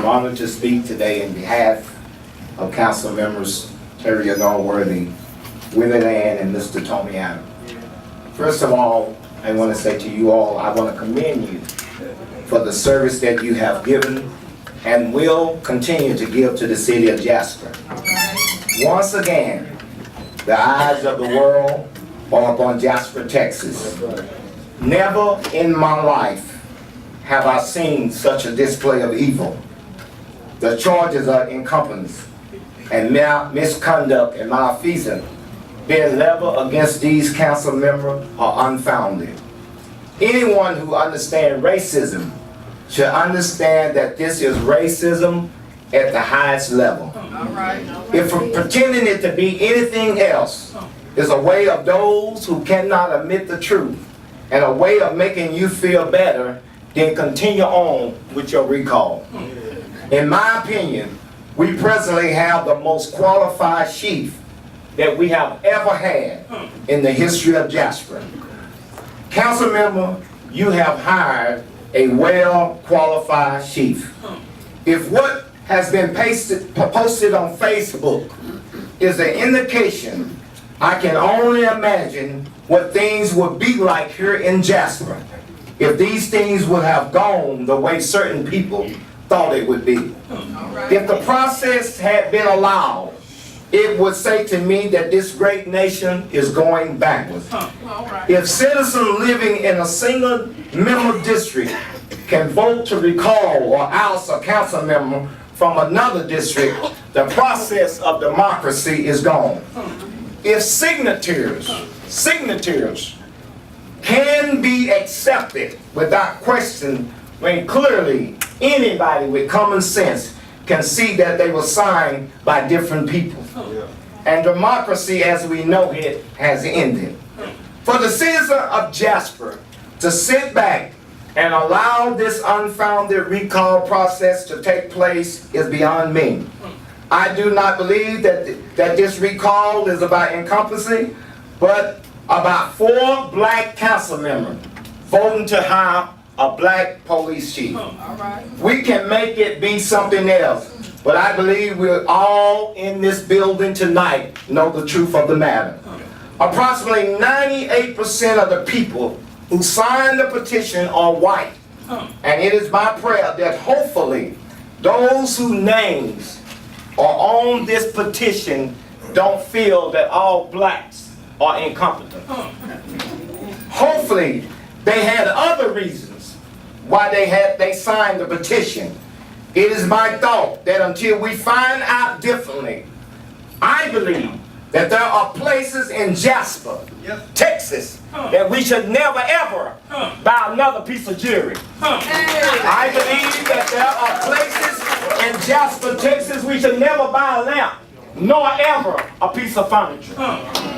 I'm honored to speak today in behalf of council members Terry Norworthy, Willie Land, and Mr. Tony Adams. First of all, I want to say to you all, I want to commend you for the service that you have given and will continue to give to the city of Jasper. Once again, the eyes of the world are upon Jasper, Texas. Never in my life have I seen such a display of evil. The charges of incompetence and misconduct and malfeasance being leveled against these council members are unfounded. Anyone who understands racism should understand that this is racism at the highest level. If pretending it to be anything else is a way of those who cannot admit the truth and a way of making you feel better, then continue on with your recall. In my opinion, we presently have the most qualified chief that we have ever had in the history of Jasper. Council member, you have hired a well-qualified chief. If what has been posted on Facebook is an indication, I can only imagine what things would be like here in Jasper if these things would have gone the way certain people thought it would be. If the process had been allowed, it would say to me that this great nation is going backwards. If citizens living in a single member district can vote to recall or oust a council member from another district, the process of democracy is gone. If signatures can be accepted without question, when clearly anybody with common sense can see that they were signed by different people. And democracy as we know it has ended. For the citizen of Jasper to sit back and allow this unfounded recall process to take place is beyond me. I do not believe that this recall is about incompetency, but about 4 black council members voting to hire a black police chief. We can make it be something else, but I believe we're all in this building tonight know the truth of the matter. Approximately 98% of the people who signed the petition are white, and it is my prayer that hopefully those whose names are on this petition don't feel that all blacks are incompetent. Hopefully they had other reasons why they signed the petition. It is my thought that until we find out differently, I believe that there are places in Jasper, Texas, that we should never ever buy another piece of jewelry. I believe that there are places in Jasper, Texas, we should never buy a lamp, nor ever a piece of furniture.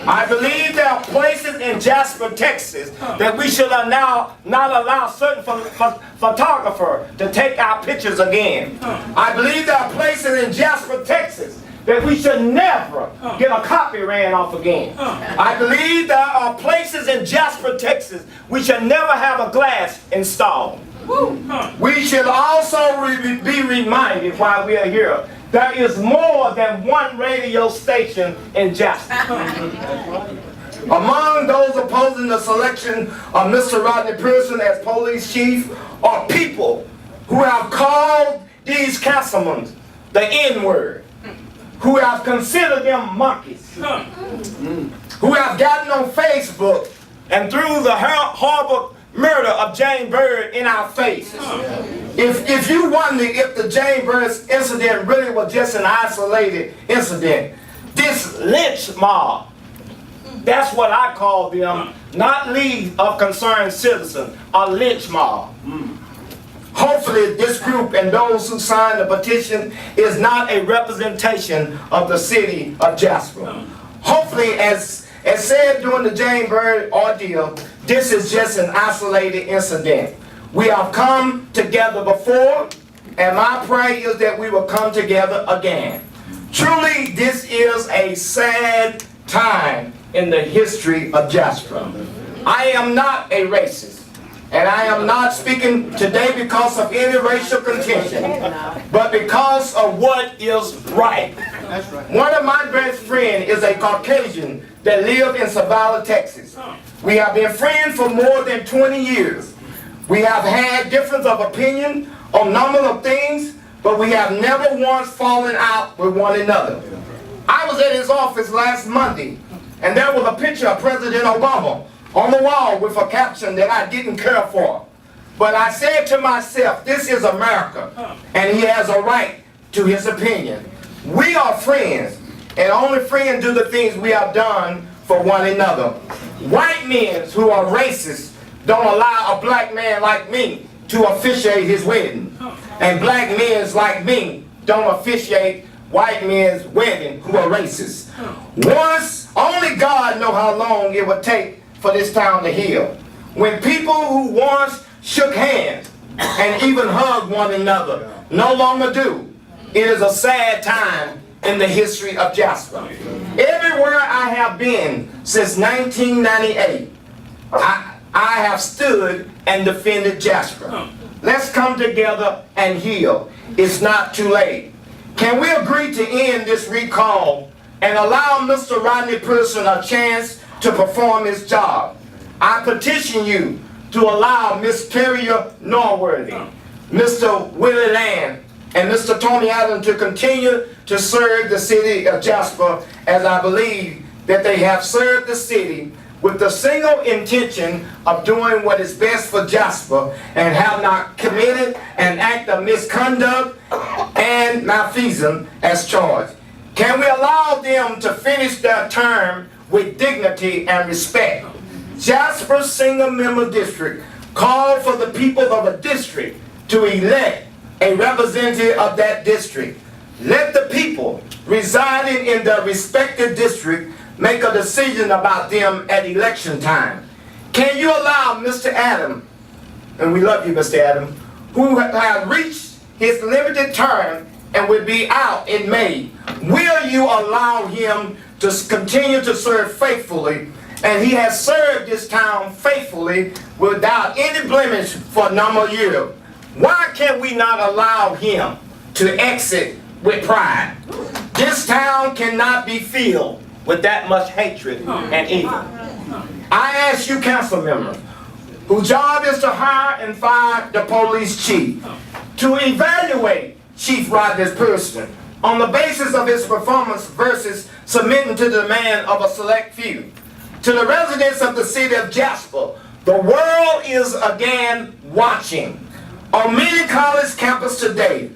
I believe there are places in Jasper, Texas that we should now not allow certain photographer to take our pictures again. I believe there are places in Jasper, Texas that we should never get a copy ran off again. I believe there are places in Jasper, Texas we should never have a glass installed. We should also be reminded while we are here, there is more than one radio station in Jasper. Among those opposing the selection of Mr. Rodney Pearson as police chief are people who have called these councilmen the N-word, who have considered them monkeys, who have gotten on Facebook and threw the horrible murder of Jane Bird in our faces. If you wonder if the Jane Bird incident really was just an isolated incident, this lynch mob, that's what I call them, not League of Concerned Citizens, a lynch mob. Hopefully this group and those who signed the petition is not a representation of the city of Jasper. Hopefully, as said during the Jane Bird ordeal, this is just an isolated incident. We have come together before, and my prayer is that we will come together again. Truly, this is a sad time in the history of Jasper. I am not a racist, And I am not speaking today because of any racial contention, but because of what is right. That's right. One of my best friends is a Caucasian that lived in Savannah, Texas. We have been friends for more than 20 years. We have had difference of opinion on a number of things, but we have never once fallen out with one another. I was at his office last Monday, and there was a picture of President Obama on the wall with a caption that I didn't care for. But I said to myself, this is America, and he has a right to his opinion. We are friends, and only friends do the things we have done for one another. White men who are racist don't allow a black man like me to officiate his wedding. And black men like me don't officiate white men's wedding who are racist. Once, only God knows how long it would take for this town to heal. When people who once shook hands and even hugged one another no longer do, it is a sad time in the history of Jasper. Everywhere I have been since 1998, I have stood and defended Jasper. Let's come together and heal. It's not too late. Can we agree to end this recall and allow Mr. Rodney Pearson a chance to perform his job? I petition you to allow Ms. Terria Norworthy, Mr. Willie Land, and Mr. Tony Adams to continue to serve the city of Jasper, as I believe that they have served the city with the single intention of doing what is best for Jasper and have not committed an act of misconduct and malfeasance as charged. Can we allow them to finish their term with dignity and respect? Jasper single member district called for the people of a district to elect a representative of that district. Let the people residing in their respective district make a decision about them at election time. Can you allow Mr. Adam, and we love you, Mr. Adam, who has reached his limited term and will be out in May, will you allow him to continue to serve faithfully? And he has served this town faithfully without any blemish for a number of years. Why can we not allow him to exit with pride? This town cannot be filled with that much hatred and evil. I ask you, council members, whose job is to hire and fire the police chief, to evaluate Chief Rodney Pearson on the basis of his performance versus submitting to the demand of a select few. To the residents of the city of Jasper, the world is again watching. On many college campuses today,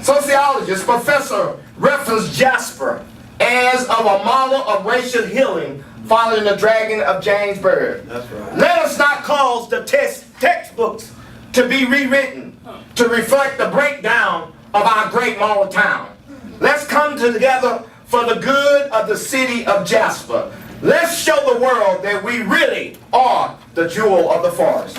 sociologists, professor reference Jasper as of a model of racial healing following the dragging of James Byrd. That's right. Let us not cause the textbooks to be rewritten to reflect the breakdown of our great model town. Let's come together for the good of the city of Jasper. Let's show the world that we really are the jewel of the forest.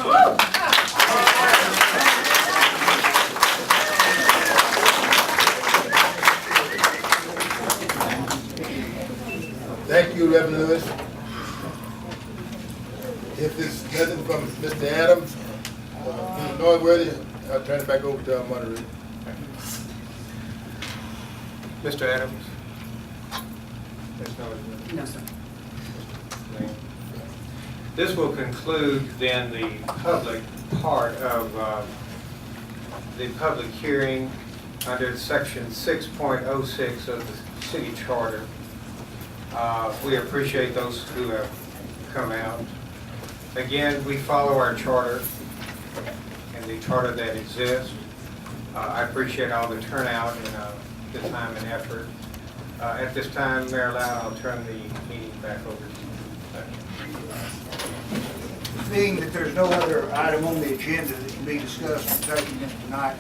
Thank you, Reverend Lewis. If there's nothing from Mr. Adams, Mr. Norworthy, I'll turn it back over to our moderator. Mr. Adams? No, sir. This will conclude then the public part of the public hearing under section 6.06 of the city charter. We appreciate those who have come out. Again, we follow our charter and the charter that exists. I appreciate all the turnout and the time and effort. At this time, Mayor Loud, I'll turn the meeting back over to you. Being that there's no other item on the agenda that can be discussed or taken tonight,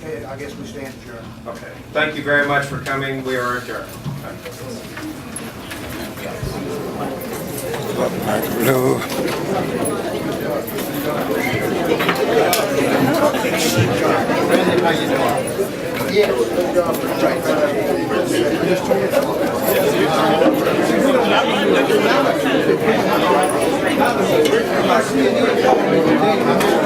I guess we stand adjourned. Okay. Thank you very much for coming. We are adjourned. Yes. Everybody see you.